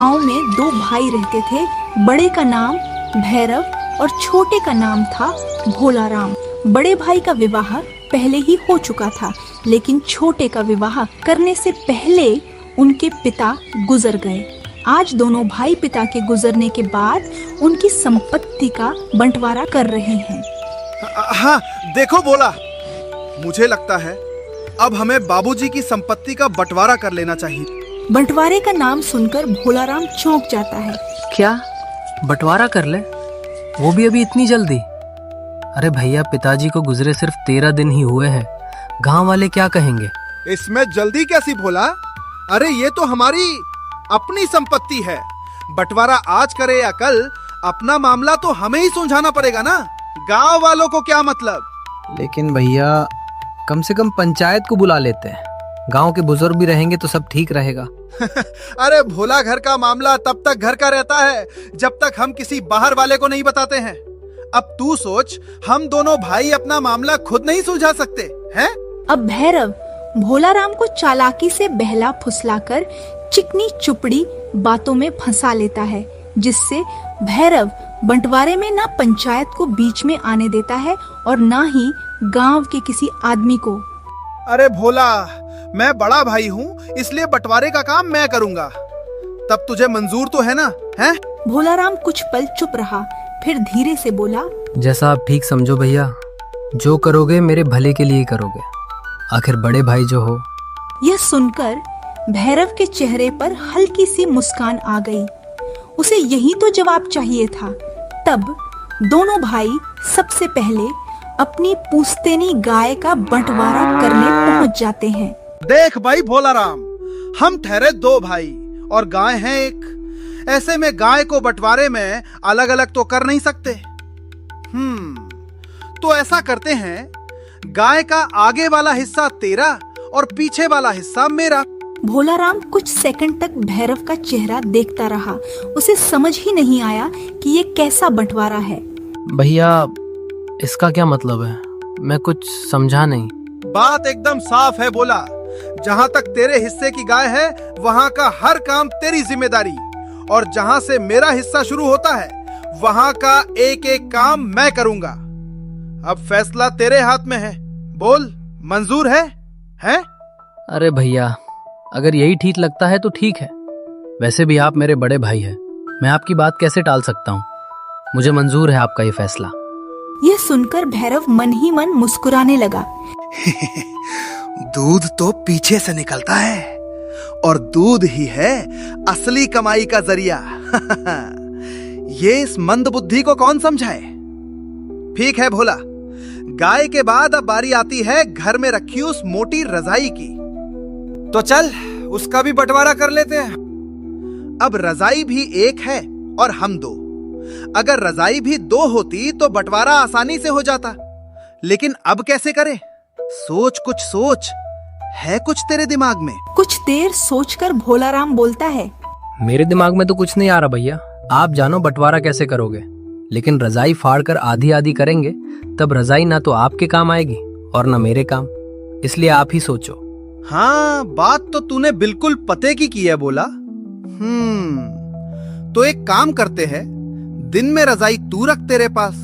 गांव में दो भाई रहते थे। बड़े का नाम भैरव और छोटे का नाम था भोलाराम। बड़े भाई का विवाह पहले ही हो चुका था, लेकिन छोटे का विवाह करने से पहले उनके पिता गुजर गए। आज दोनों भाई पिता के गुजरने के बाद उनकी संपत्ति का बंटवारा कर रहे हैं। हाँ देखो बोला, मुझे लगता है अब हमें बाबूजी की संपत्ति का बंटवारा कर लेना चाहिए। बंटवारे का नाम सुनकर भोलाराम चौंक जाता है। क्या बंटवारा कर ले, वो भी अभी इतनी जल्दी? अरे भैया, पिताजी को गुजरे सिर्फ 13 दिन ही हुए हैं, गांव वाले क्या कहेंगे? इसमें जल्दी कैसी भोला? अरे ये तो हमारी अपनी संपत्ति है। बंटवारा आज करे या कल, अपना मामला तो हमें ही सुलझाना पड़ेगा ना। गांव वालों को क्या मतलब? लेकिन भैया, कम से कम पंचायत को बुला लेते हैं, गांव के बुजुर्ग भी रहेंगे तो सब ठीक रहेगा। अरे भोला, घर का मामला तब तक घर का रहता है जब तक हम किसी बाहर वाले को नहीं बताते हैं। अब तू सोच, हम दोनों भाई अपना मामला खुद नहीं सुलझा सकते हैं? अब भैरव भोलाराम को चालाकी से बहला फुसलाकर चिकनी चुपड़ी बातों में फंसा लेता है, जिससे भैरव बंटवारे में ना पंचायत को बीच में आने देता है और ना ही गांव के किसी आदमी को। अरे भोला, मैं बड़ा भाई हूँ, इसलिए बंटवारे का काम मैं करूँगा। तब तुझे मंजूर तो है ना? हैं? भोलाराम कुछ पल चुप रहा, फिर धीरे से बोला, जैसा आप ठीक समझो भैया, जो करोगे मेरे भले के लिए करोगे, आखिर बड़े भाई जो हो। यह सुनकर भैरव के चेहरे पर हल्की सी मुस्कान आ गई। उसे यही तो जवाब चाहिए था। तब दोनों भाई सबसे पहले अपनी पुश्तैनी गाय का बंटवारा करने पहुंच जाते हैं। देख भाई भोलाराम, हम ठहरे दो भाई और गाय हैं एक। ऐसे में गाय को बंटवारे में अलग अलग तो कर नहीं सकते। तो ऐसा करते हैं, गाय का आगे वाला हिस्सा तेरा और पीछे वाला हिस्सा मेरा। भोलाराम कुछ सेकंड तक भैरव का चेहरा देखता रहा। उसे समझ ही नहीं आया कि ये कैसा बंटवारा है। भैया, इसका क्या मतलब है? मैं कुछ समझा नहीं। बात एकदम साफ है बोला। जहाँ तक तेरे हिस्से की गाय है, वहाँ का हर काम तेरी जिम्मेदारी, और जहाँ से मेरा हिस्सा शुरू होता है, वहाँ का एक एक काम मैं करूँगा। अब फैसला तेरे हाथ में है, बोल मंजूर है? हैं? अरे भैया, अगर यही ठीक लगता है तो ठीक है। वैसे भी आप मेरे बड़े भाई हैं, मैं आपकी बात कैसे टाल सकता हूँ। मुझे मंजूर है आपका ये फैसला। यह सुनकर भैरव मन ही मन मुस्कुराने लगा। दूध तो पीछे से निकलता है, और दूध ही है असली कमाई का जरिया। ये इस मंद बुद्धि को कौन समझाए? ठीक है भोला, गाय के बाद अब बारी आती है घर में रखी उस मोटी रजाई की। तो चल, उसका भी बंटवारा कर लेते हैं। अब रजाई भी एक है और हम दो। अगर रजाई भी दो होती तो बंटवारा आसानी से हो जाता, लेकिन अब कैसे करें? सोच, कुछ सोच। है कुछ तेरे दिमाग में? कुछ देर सोचकर भोलाराम बोलता है, मेरे दिमाग में तो कुछ नहीं आ रहा भैया। आप जानो बंटवारा कैसे करोगे, लेकिन रजाई फाड़ कर आधी आधी करेंगे, तब रजाई ना तो आपके काम आएगी और ना मेरे काम। इसलिए आप ही सोचो। हाँ, बात तो तूने बिल्कुल पते की है बोला। तो एक काम करते हैं, दिन में रजाई तू रख तेरे पास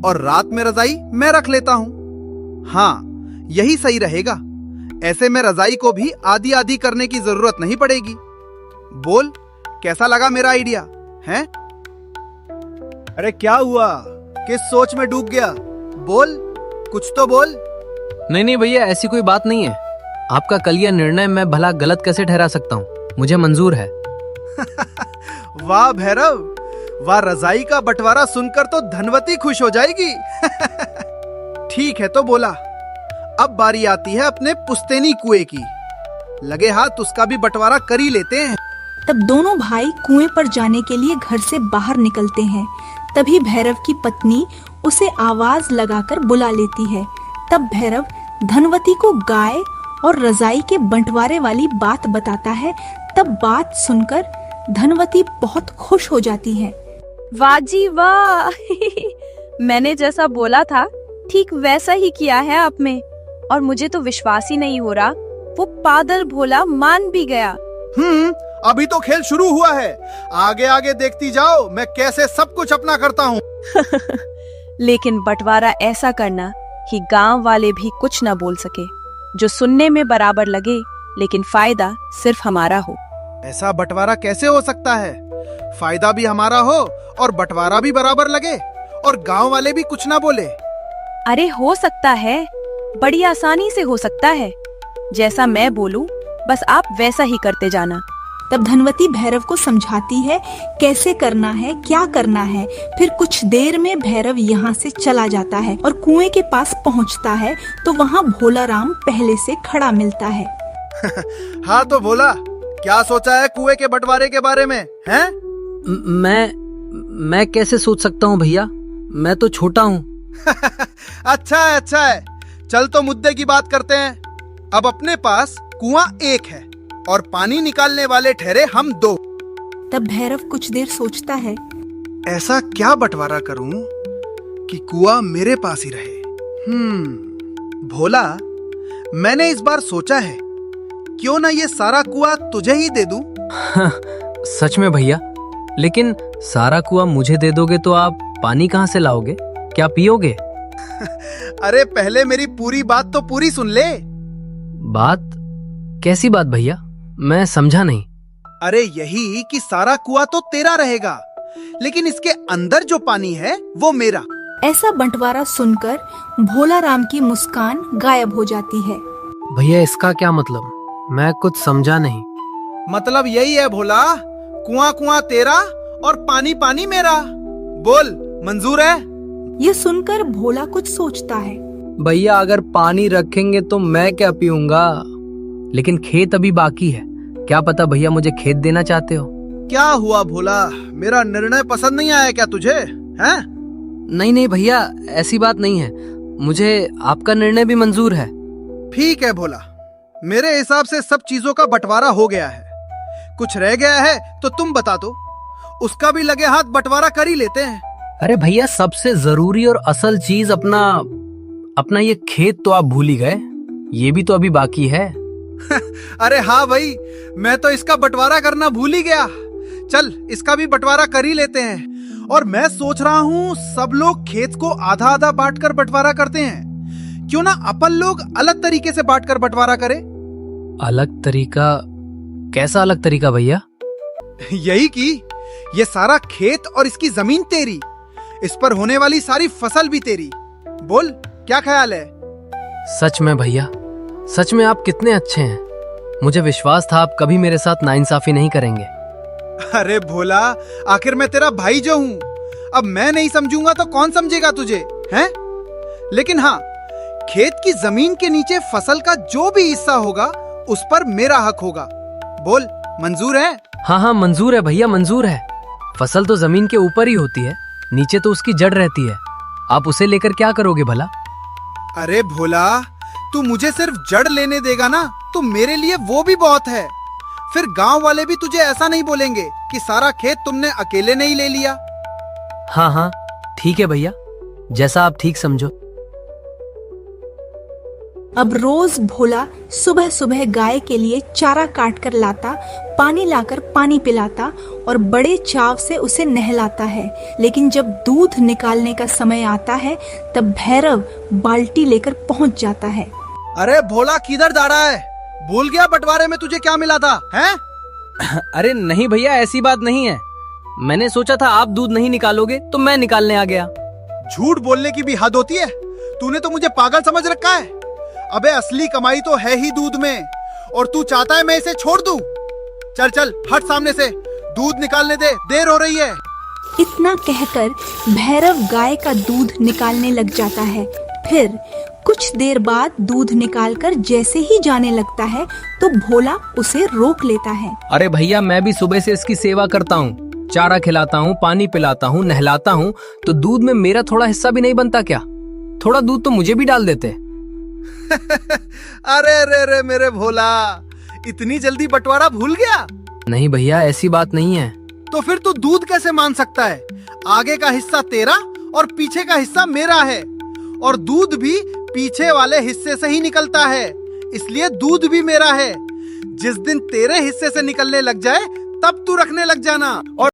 और रात में रजाई मैं रख लेता हूँ। हाँ, यही सही रहेगा। ऐसे में रजाई को भी आधी आधी करने की जरूरत नहीं पड़ेगी। बोल, कैसा लगा मेरा आइडिया? हैं? अरे क्या हुआ? किस सोच में डूब गया? बोल, कुछ तो बोल। नहीं भैया, ऐसी कोई बात नहीं है। आपका कल यह निर्णय मैं भला गलत कैसे ठहरा सकता हूँ? मुझे मंजूर है। वाह भैरव, वाह, रजाई का बंटवारा सुनकर तो धनवती खुश हो जाएगी। ठीक है तो बोला, अब बारी आती है अपने पुश्तैनी कुएं की। लगे हाथ उसका भी बंटवारा कर ही लेते हैं। तब दोनों भाई कुएं पर जाने के लिए घर से बाहर निकलते हैं। तभी भैरव की पत्नी उसे आवाज लगाकर बुला लेती है। तब भैरव धनवती को गाय और रजाई के बंटवारे वाली बात बताता है। तब बात सुनकर धनवती बहुत खुश हो जाती है। वाह जी वाह! मैंने जैसा बोला था ठीक वैसा ही किया है आपने, और मुझे तो विश्वास ही नहीं हो रहा वो पागल भोला मान भी गया। अभी तो खेल शुरू हुआ है। आगे आगे देखती जाओ मैं कैसे सब कुछ अपना करता हूँ। लेकिन बंटवारा ऐसा करना कि गांव वाले भी कुछ ना बोल सके, जो सुनने में बराबर लगे लेकिन फायदा सिर्फ हमारा हो। ऐसा बंटवारा कैसे हो सकता है? फायदा भी हमारा हो और बंटवारा भी बराबर लगे और गांव वाले भी कुछ ना बोले। अरे हो सकता है, बड़ी आसानी से हो सकता है। जैसा मैं बोलूं बस आप वैसा ही करते जाना। तब धनवती भैरव को समझाती है कैसे करना है, क्या करना है। फिर कुछ देर में भैरव यहाँ से चला जाता है और कुएं के पास पहुँचता है तो वहाँ भोला राम पहले से खड़ा मिलता है। हाँ तो भोला, क्या सोचा है कुएं के बंटवारे के बारे में, हैं? मैं कैसे सोच सकता हूँ भैया, मैं तो छोटा हूँ। अच्छा है। चल तो मुद्दे की बात करते हैं। अब अपने पास कुआं एक है और पानी निकालने वाले ठहरे हम दो। तब भैरव कुछ देर सोचता है, ऐसा क्या बंटवारा करूं कि कुआं मेरे पास ही रहे। भोला, मैंने इस बार सोचा है, क्यों ना ये सारा कुआं तुझे ही दे दूं। सच में भैया? लेकिन सारा कुआं मुझे दे दोगे तो आप पानी कहाँ से लाओगे, क्या पियोगे? अरे पहले मेरी पूरी बात तो पूरी सुन ले। बात? कैसी बात भैया, मैं समझा नहीं। अरे यही कि सारा कुआं तो तेरा रहेगा, लेकिन इसके अंदर जो पानी है वो मेरा। ऐसा बंटवारा सुनकर भोला राम की मुस्कान गायब हो जाती है। भैया इसका क्या मतलब, मैं कुछ समझा नहीं। मतलब यही है भोला, कुआं कुआं तेरा और पानी पानी मेरा। बोल, मंजूर है? ये सुनकर भोला कुछ सोचता है। भैया अगर पानी रखेंगे तो मैं क्या पीऊंगा, लेकिन खेत अभी बाकी है। क्या पता भैया मुझे खेत देना चाहते हो। क्या हुआ भोला, मेरा निर्णय पसंद नहीं आया क्या तुझे, हैं? नहीं भैया, ऐसी बात नहीं है, मुझे आपका निर्णय भी मंजूर है। ठीक है भोला, मेरे हिसाब से सब चीजों का बंटवारा हो गया है। कुछ रह गया है तो तुम बता दो, उसका भी लगे हाथ बंटवारा कर ही लेते हैं। अरे भैया सबसे जरूरी और असल चीज अपना ये खेत तो आप भूल ही गए, ये भी तो अभी बाकी है। अरे हाँ भाई, मैं तो इसका बंटवारा करना भूल ही गया। चल इसका भी बंटवारा कर ही लेते हैं। और मैं सोच रहा हूँ सब लोग खेत को आधा आधा बांट कर बंटवारा करते हैं। क्यों ना अपन लोग अलग तरीके से बांट कर बंटवारा करें। अलग तरीका? कैसा अलग तरीका भैया? यही कि ये सारा खेत और इसकी जमीन तेरी, इस पर होने वाली सारी फसल भी तेरी। बोल, क्या ख्याल है? सच में भैया, सच में आप कितने अच्छे हैं। मुझे विश्वास था आप कभी मेरे साथ नाइंसाफी नहीं करेंगे। अरे भोला, आखिर मैं तेरा भाई जो हूँ, अब मैं नहीं समझूंगा तो कौन समझेगा तुझे, हैं? लेकिन हाँ, खेत की जमीन के नीचे फसल का जो भी हिस्सा होगा उस पर मेरा हक होगा। बोल, मंजूर है? हाँ मंजूर है भैया, मंजूर है। फसल तो जमीन के ऊपर ही होती है, नीचे तो उसकी जड़ रहती है। आप उसे लेकर क्या करोगे भला? अरे भोला, तू मुझे सिर्फ जड़ लेने देगा ना तो मेरे लिए वो भी बहुत है। फिर गांव वाले भी तुझे ऐसा नहीं बोलेंगे कि सारा खेत तुमने अकेले नहीं ले लिया। हाँ ठीक है भैया, जैसा आप ठीक समझो। अब रोज भोला सुबह सुबह गाय के लिए चारा काट कर लाता, पानी लाकर पानी पिलाता और बड़े चाव से उसे नहलाता है। लेकिन जब दूध निकालने का समय आता है तब भैरव बाल्टी लेकर पहुंच जाता है। अरे भोला, किधर जा रहा है? भूल गया बंटवारे में तुझे क्या मिला था, हैं? अरे नहीं भैया, ऐसी बात नहीं है। मैंने सोचा था आप दूध नहीं निकालोगे तो मैं निकालने आ गया। झूठ बोलने की भी हद होती है। तूने तो मुझे पागल समझ रखा है। अबे असली कमाई तो है ही दूध में, और तू चाहता है मैं इसे छोड़ दूं? चल चल हट सामने से, दूध निकालने दे, देर हो रही है। इतना कहकर भैरव गाय का दूध निकालने लग जाता है। फिर कुछ देर बाद दूध निकालकर जैसे ही जाने लगता है तो भोला उसे रोक लेता है। अरे भैया, मैं भी सुबह से इसकी सेवा करता हूँ, चारा खिलाता हूँ, पानी पिलाता हूँ, नहलाता हूँ, तो दूध में मेरा थोड़ा हिस्सा भी नहीं बनता क्या? थोड़ा दूध तो मुझे भी डाल देते। अरे रे रे मेरे भोला, इतनी जल्दी बंटवारा भूल गया? नहीं भैया, ऐसी बात नहीं है। तो फिर तू दूध कैसे मान सकता है? आगे का हिस्सा तेरा और पीछे का हिस्सा मेरा है, और दूध भी पीछे वाले हिस्से से ही निकलता है, इसलिए दूध भी मेरा है। जिस दिन तेरे हिस्से से निकलने लग जाए तब तू रखने लग जाना। और